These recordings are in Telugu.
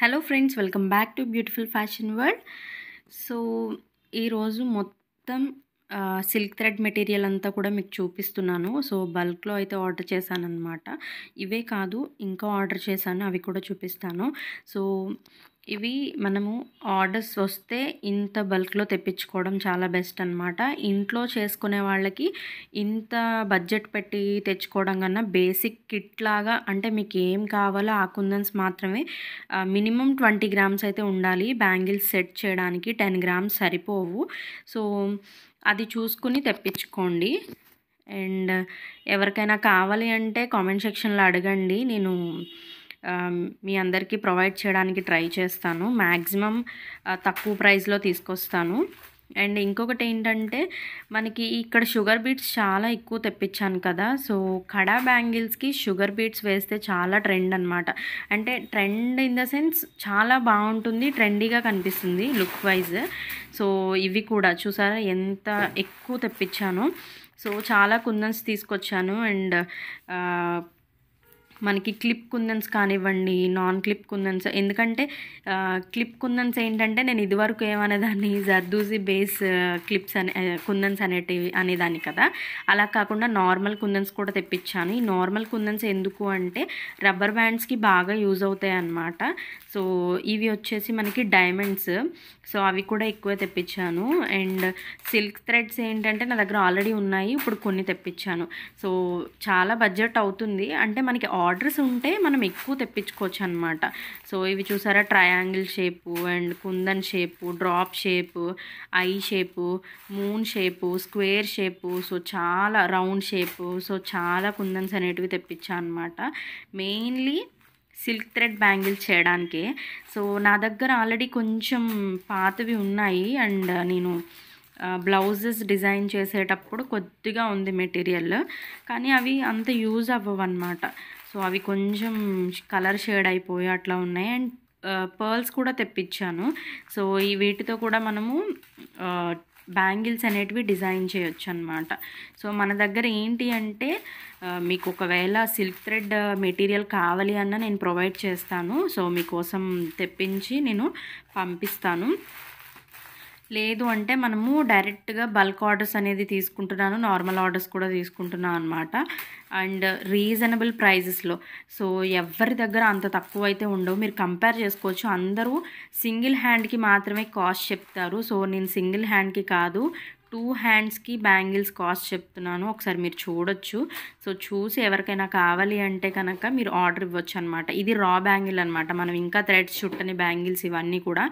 Hello friends, welcome back to beautiful fashion world. So ఈరోజు మొత్తం సిల్క్ థ్రెడ్ మెటీరియల్ అంతా కూడా మీకు చూపిస్తున్నాను. సో బల్క్లో అయితే ఆర్డర్ చేశాను అనమాట. ఇవే కాదు ఇంకా ఆర్డర్ చేశాను, అవి కూడా చూపిస్తాను. సో ఇవి మనము ఆర్డర్స్ వస్తే ఇంత బల్క్లో తెప్పించుకోవడం చాలా బెస్ట్ అనమాట. ఇంట్లో చేసుకునే వాళ్ళకి ఇంత బడ్జెట్ పెట్టి తెచ్చుకోవడం కన్నా బేసిక్ కిట్ లాగా, అంటే మీకు ఏం కావాలో ఆ కుందన్స్ మాత్రమే మినిమం 20 గ్రామ్స్ అయితే ఉండాలి. బ్యాంగిల్స్ సెట్ చేయడానికి 10 గ్రామ్స్ సరిపోవు. సో అది చూసుకుని తెప్పించుకోండి. అండ్ ఎవరికైనా కావాలి అంటే కామెంట్ సెక్షన్లో అడగండి, నేను మీ అందరికీ ప్రొవైడ్ చేయడానికి ట్రై చేస్తాను. మ్యాక్సిమం తక్కువ ప్రైస్లో తీసుకొస్తాను. అండ్ ఇంకొకటి ఏంటంటే, మనకి ఇక్కడ షుగర్ బీట్స్ చాలా ఎక్కువ తెప్పించాను కదా. సో కడా బ్యాంగిల్స్కి షుగర్ బీట్స్ వేస్తే చాలా ట్రెండ్ అనమాట. అంటే ట్రెండ్ ఇన్ ద సెన్స్ చాలా బాగుంటుంది, ట్రెండీగా కనిపిస్తుంది లుక్ వైజ్. సో ఇవి కూడా చూసారా ఎంత ఎక్కువ తెప్పించాను. సో చాలా కుందన్స్ తీసుకొచ్చాను. అండ్ మనకి క్లిప్ కుందన్స్ కానివ్వండి, నాన్ క్లిప్ కుందన్స్. ఎందుకంటే క్లిప్ కుందన్స్ ఏంటంటే, నేను ఇదివరకు ఏమనేదాన్ని జర్దోజీ బేస్ క్లిప్స్ కుందన్స్ అనేదాన్ని కదా. అలా కాకుండా నార్మల్ కుందన్స్ కూడా తెప్పించాను. ఈ నార్మల్ కుందన్స్ ఎందుకు అంటే రబ్బర్ బ్యాండ్స్కి బాగా యూజ్ అవుతాయి అన్నమాట. సో ఇవి వచ్చేసి మనకి డైమండ్స్, సో అవి కూడా ఎక్కువ తెప్పించాను. అండ్ సిల్క్ థ్రెడ్స్ ఏంటంటే నా దగ్గర ఆల్రెడీ ఉన్నాయి, ఇప్పుడు కొన్ని తెప్పించాను. సో చాలా బడ్జెట్ అవుతుంది, అంటే మనకి ఆర్డర్స్ ఉంటే మనం ఎక్కువ తెప్పించుకోవచ్చు అనమాట. సో ఇవి చూసారా, triangle shape and kundan shape, drop shape, I shape, moon shape, square shape, so చాలా రౌండ్ షేపు. సో చాలా కుందన్స్ అనేటివి తెప్పించాను అనమాట, మెయిన్లీ సిల్క్ థ్రెడ్ బ్యాంగిల్స్ చేయడానికే. సో నా దగ్గర ఆల్రెడీ కొంచెం పాతవి ఉన్నాయి. అండ్ నేను బ్లౌజెస్ డిజైన్ చేసేటప్పుడు కొద్దిగా ఉంది మెటీరియల్, కానీ అవి అంత యూజ్ అవ్వవు అనమాట. సో అవి కొంచెం కలర్ షేడ్ అయిపోయి అట్లా ఉన్నాయి. అండ్ పర్ల్స్ కూడా తెప్పించాను. సో ఈ వీటితో కూడా మనము బ్యాంగిల్స్ అనేటివి డిజైన్ చేయొచ్చు అనమాట. సో మన దగ్గర ఏంటి అంటే, మీకు ఒకవేళ సిల్క్ థ్రెడ్ మెటీరియల్ కావాలి అన్న నేను ప్రొవైడ్ చేస్తాను. సో మీకోసం తెప్పించి నేను పంపిస్తాను. లేదు అంటే మనము డైరెక్ట్గా బల్క్ ఆర్డర్స్ అనేది తీసుకుంటున్నాను, నార్మల్ ఆర్డర్స్ కూడా తీసుకుంటున్నాను అనమాట. అండ్ రీజనబుల్ ప్రైజెస్లో. సో ఎవరి దగ్గర అంత తక్కువ అయితే ఉండవు, మీరు కంపేర్ చేసుకోవచ్చు. అందరూ సింగిల్ హ్యాండ్కి మాత్రమే కాస్ట్ చెప్తారు. సో నేను సింగిల్ హ్యాండ్కి కాదు, 2 హ్యాండ్స్కి బ్యాంగిల్స్ కాస్ట్ చెప్తున్నాను. ఒకసారి మీరు చూడొచ్చు. సో చూసి ఎవరికైనా కావాలి అంటే కనుక మీరు ఆర్డర్ ఇవ్వచ్చు అనమాట. ఇది రా బ్యాంగిల్ అనమాట, మనం ఇంకా థ్రెడ్స్ చుట్టని బ్యాంగిల్స్ ఇవన్నీ కూడా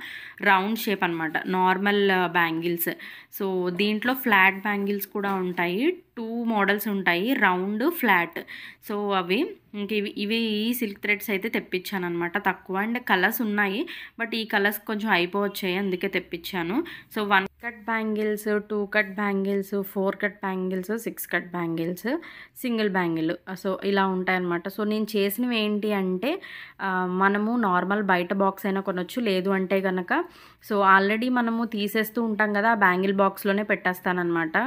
రౌండ్ షేప్ అనమాట, నార్మల్ బ్యాంగిల్స్. సో దీంట్లో ఫ్లాట్ బ్యాంగిల్స్ కూడా ఉంటాయి, 2 మోడల్స్ ఉంటాయి, రౌండ్, ఫ్లాట్. సో అవి ఇంక ఇవి ఈ సిల్క్ థ్రెడ్స్ అయితే తెప్పించాను అనమాట తక్కువ. అండ్ కలర్స్ ఉన్నాయి, బట్ ఈ కలర్స్ కొంచెం అయిపోవచ్చాయి, అందుకే తెప్పించాను. So 1 cut bangles, 2 cut bangles, 4 cut bangles, 6 cut bangles, single bangle. So ఇలా ఉంటాయన్నమాట. సో నేను చేసినవి ఏంటి అంటే, మనము నార్మల్ బయట బాక్స్ అయినా కొనొచ్చు, లేదు అంటే కనుక సో ఆల్రెడీ మనము తీసేస్తూ ఉంటాం కదా, ఆ బ్యాంగిల్ బాక్స్లోనే పెట్టేస్తానమాట.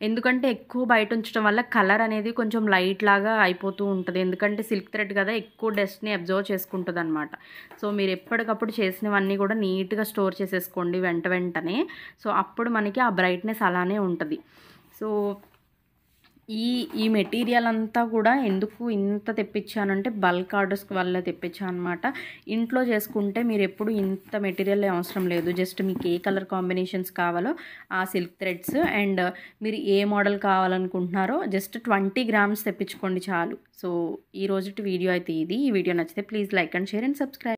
ఎందుకంటే ఎక్కువ బయట ఉంచడం వల్ల కలర్ అనేది కొంచెం లైట్ లాగా అయిపోతూ ఉంటుంది. ఎందుకంటే సిల్క్ థ్రెడ్ కదా, ఎక్కువ డస్ట్ని అబ్జర్వ్ చేసుకుంటుంది అనమాట. సో మీరు ఎప్పటికప్పుడు చేసినవన్నీ కూడా నీట్గా స్టోర్ చేసేసుకోండి వెంటనే. సో అప్పుడు మనకి ఆ బ్రైట్నెస్ అలానే ఉంటుంది. సో ఈ మెటీరియల్ అంతా కూడా ఎందుకు ఇంత తెప్పించానంటే, బల్క్ ఆర్డర్స్ వల్ల తెప్పించాను అనమాట. ఇంట్లో చేసుకుంటే మీరు ఎప్పుడు ఇంత మెటీరియల్ అవసరం లేదు. జస్ట్ మీకు ఏ కలర్ కాంబినేషన్స్ కావాలో ఆ సిల్క్ థ్రెడ్స్ అండ్ మీరు ఏ మోడల్ కావాలనుకుంటున్నారో జస్ట్ 20 గ్రామ్స్ తెప్పించుకోండి చాలు. సో ఈ రోజుటి వీడియో అయితే ఇది. ఈ వీడియో నచ్చితే please like and share and subscribe.